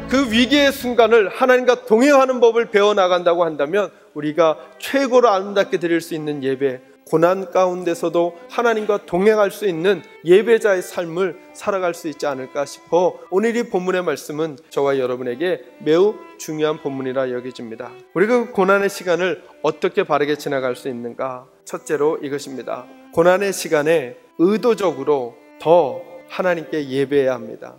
그 위기의 순간을 하나님과 동행하는 법을 배워나간다고 한다면 우리가 최고로 아름답게 드릴 수 있는 예배, 고난 가운데서도 하나님과 동행할 수 있는 예배자의 삶을 살아갈 수 있지 않을까 싶어 오늘 이 본문의 말씀은 저와 여러분에게 매우 중요한 본문이라 여겨집니다. 우리가 그 고난의 시간을 어떻게 바르게 지나갈 수 있는가? 첫째로 이것입니다. 고난의 시간에 의도적으로 더 하나님께 예배해야 합니다.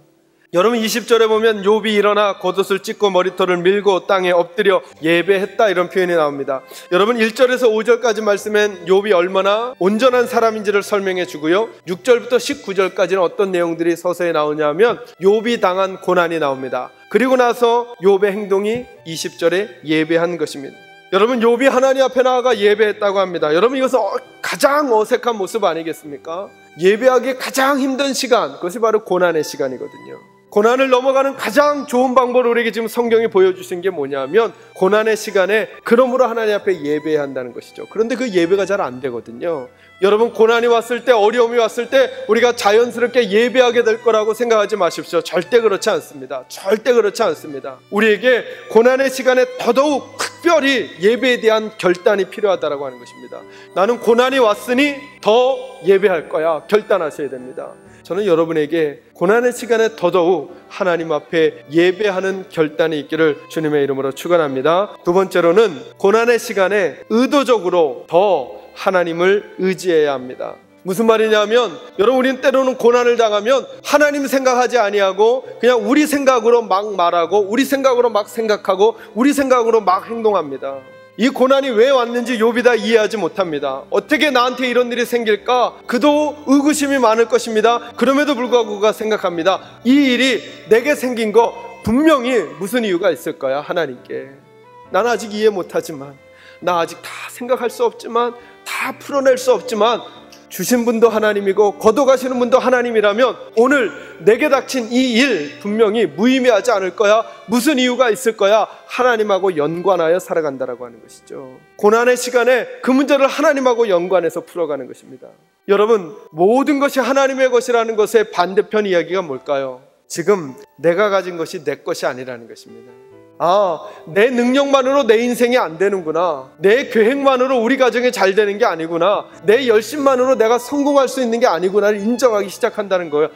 여러분 20절에 보면 욥이 일어나 겉옷을 찢고 머리털을 밀고 땅에 엎드려 예배했다 이런 표현이 나옵니다. 여러분 1절에서 5절까지 말씀엔 욥이 얼마나 온전한 사람인지를 설명해 주고요, 6절부터 19절까지는 어떤 내용들이 서서히 나오냐면 욥이 당한 고난이 나옵니다. 그리고 나서 욥의 행동이 20절에 예배한 것입니다. 여러분 욥이 하나님 앞에 나아가 예배했다고 합니다. 여러분 이것은 가장 어색한 모습 아니겠습니까? 예배하기 가장 힘든 시간, 그것이 바로 고난의 시간이거든요. 고난을 넘어가는 가장 좋은 방법을 우리에게 지금 성경이 보여주신 게 뭐냐면 고난의 시간에 그러므로 하나님 앞에 예배해야 한다는 것이죠. 그런데 그 예배가 잘 안 되거든요. 여러분 고난이 왔을 때, 어려움이 왔을 때 우리가 자연스럽게 예배하게 될 거라고 생각하지 마십시오. 절대 그렇지 않습니다. 절대 그렇지 않습니다. 우리에게 고난의 시간에 더더욱 특별히 예배에 대한 결단이 필요하다고 하는 것입니다. 나는 고난이 왔으니 더 예배할 거야, 결단하셔야 됩니다. 저는 여러분에게 고난의 시간에 더더욱 하나님 앞에 예배하는 결단이 있기를 주님의 이름으로 축원합니다. 두 번째로는 고난의 시간에 의도적으로 더 하나님을 의지해야 합니다. 무슨 말이냐면 여러분 우리는 때로는 고난을 당하면 하나님 생각하지 아니하고 그냥 우리 생각으로 막 말하고 우리 생각으로 막 생각하고 우리 생각으로 막 행동합니다. 이 고난이 왜 왔는지 욥이 다 이해하지 못합니다. 어떻게 나한테 이런 일이 생길까? 그도 의구심이 많을 것입니다. 그럼에도 불구하고 그가 생각합니다. 이 일이 내게 생긴 거 분명히 무슨 이유가 있을 거야, 하나님께. 나는 아직 이해 못하지만, 나 아직 다 생각할 수 없지만, 다 풀어낼 수 없지만 주신 분도 하나님이고 거둬가시는 분도 하나님이라면 오늘 내게 닥친 이 일 분명히 무의미하지 않을 거야. 무슨 이유가 있을 거야. 하나님하고 연관하여 살아간다라고 하는 것이죠. 고난의 시간에 그 문제를 하나님하고 연관해서 풀어가는 것입니다. 여러분 모든 것이 하나님의 것이라는 것의 반대편 이야기가 뭘까요? 지금 내가 가진 것이 내 것이 아니라는 것입니다. 내 능력만으로 내 인생이 안 되는구나. 내 계획만으로 우리 가정이 잘 되는 게 아니구나. 내 열심만으로 내가 성공할 수 있는 게 아니구나를 인정하기 시작한다는 거예요.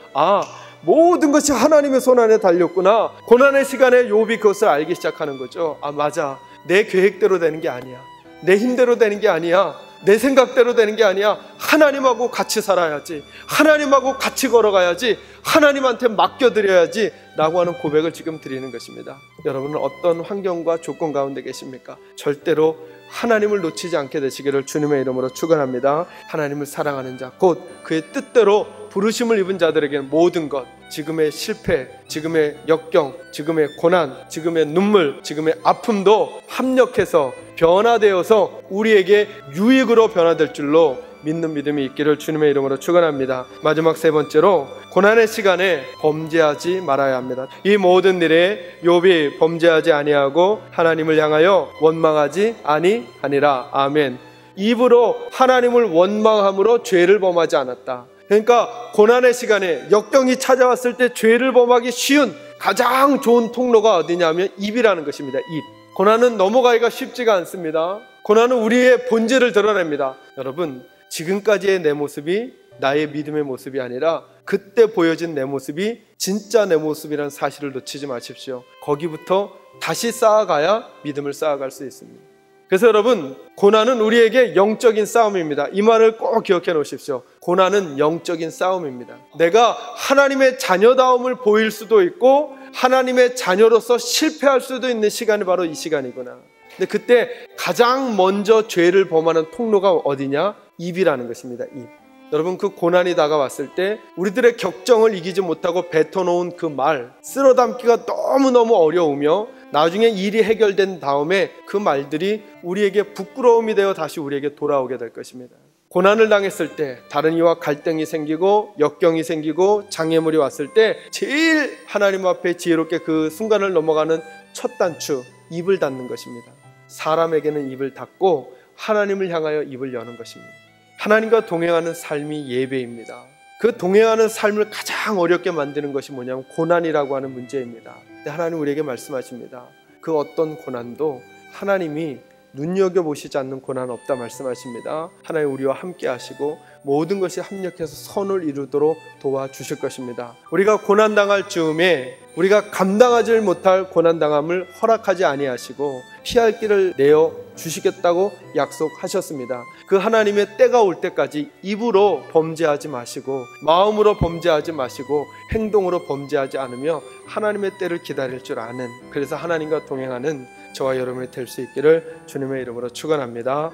모든 것이 하나님의 손 안에 달렸구나. 고난의 시간에 욥이 그것을 알기 시작하는 거죠. 맞아. 내 계획대로 되는 게 아니야. 내 힘대로 되는 게 아니야. 내 생각대로 되는 게 아니야. 하나님하고 같이 살아야지. 하나님하고 같이 걸어가야지. 하나님한테 맡겨드려야지 라고 하는 고백을 지금 드리는 것입니다. 여러분은 어떤 환경과 조건 가운데 계십니까? 절대로 하나님을 놓치지 않게 되시기를 주님의 이름으로 축원합니다. 하나님을 사랑하는 자, 곧 그의 뜻대로 부르심을 입은 자들에게는 모든 것, 지금의 실패, 지금의 역경, 지금의 고난, 지금의 눈물, 지금의 아픔도 합력해서 변화되어서 우리에게 유익으로 변화될 줄로 믿는 믿음이 있기를 주님의 이름으로 축원합니다. 마지막 세 번째로 고난의 시간에 범죄하지 말아야 합니다. 이 모든 일에 욥이 범죄하지 아니하고 하나님을 향하여 원망하지 아니하니라. 아멘. 입으로 하나님을 원망함으로 죄를 범하지 않았다. 그러니까 고난의 시간에 역경이 찾아왔을 때 죄를 범하기 쉬운 가장 좋은 통로가 어디냐면 입이라는 것입니다. 입. 고난은 넘어가기가 쉽지가 않습니다. 고난은 우리의 본질을 드러냅니다. 여러분 지금까지의 내 모습이 나의 믿음의 모습이 아니라 그때 보여진 내 모습이 진짜 내 모습이라는 사실을 놓치지 마십시오. 거기부터 다시 쌓아가야 믿음을 쌓아갈 수 있습니다. 그래서 여러분 고난은 우리에게 영적인 싸움입니다. 이 말을 꼭 기억해 놓으십시오. 고난은 영적인 싸움입니다. 내가 하나님의 자녀다움을 보일 수도 있고 하나님의 자녀로서 실패할 수도 있는 시간이 바로 이 시간이구나. 근데 그때 가장 먼저 죄를 범하는 통로가 어디냐? 입이라는 것입니다. 입. 여러분 그 고난이 다가왔을 때 우리들의 격정을 이기지 못하고 뱉어놓은 그 말, 쓸어담기가 너무너무 어려우며 나중에 일이 해결된 다음에 그 말들이 우리에게 부끄러움이 되어 다시 우리에게 돌아오게 될 것입니다. 고난을 당했을 때 다른 이와 갈등이 생기고 역경이 생기고 장애물이 왔을 때 제일 하나님 앞에 지혜롭게 그 순간을 넘어가는 첫 단추, 입을 닫는 것입니다. 사람에게는 입을 닫고 하나님을 향하여 입을 여는 것입니다. 하나님과 동행하는 삶이 예배입니다. 그 동행하는 삶을 가장 어렵게 만드는 것이 뭐냐면 고난이라고 하는 문제입니다. 근데 하나님 우리에게 말씀하십니다. 그 어떤 고난도 하나님이 눈여겨보시지 않는 고난 없다 말씀하십니다. 하나님 우리와 함께 하시고 모든 것이 합력해서 선을 이루도록 도와주실 것입니다. 우리가 고난당할 즈음에 우리가 감당하지 못할 고난당함을 허락하지 아니하시고 피할 길을 내어 주시겠다고 약속하셨습니다. 그 하나님의 때가 올 때까지 입으로 범죄하지 마시고 마음으로 범죄하지 마시고 행동으로 범죄하지 않으며 하나님의 때를 기다릴 줄 아는, 그래서 하나님과 동행하는 저와 여러분이 될 수 있기를 주님의 이름으로 축원합니다.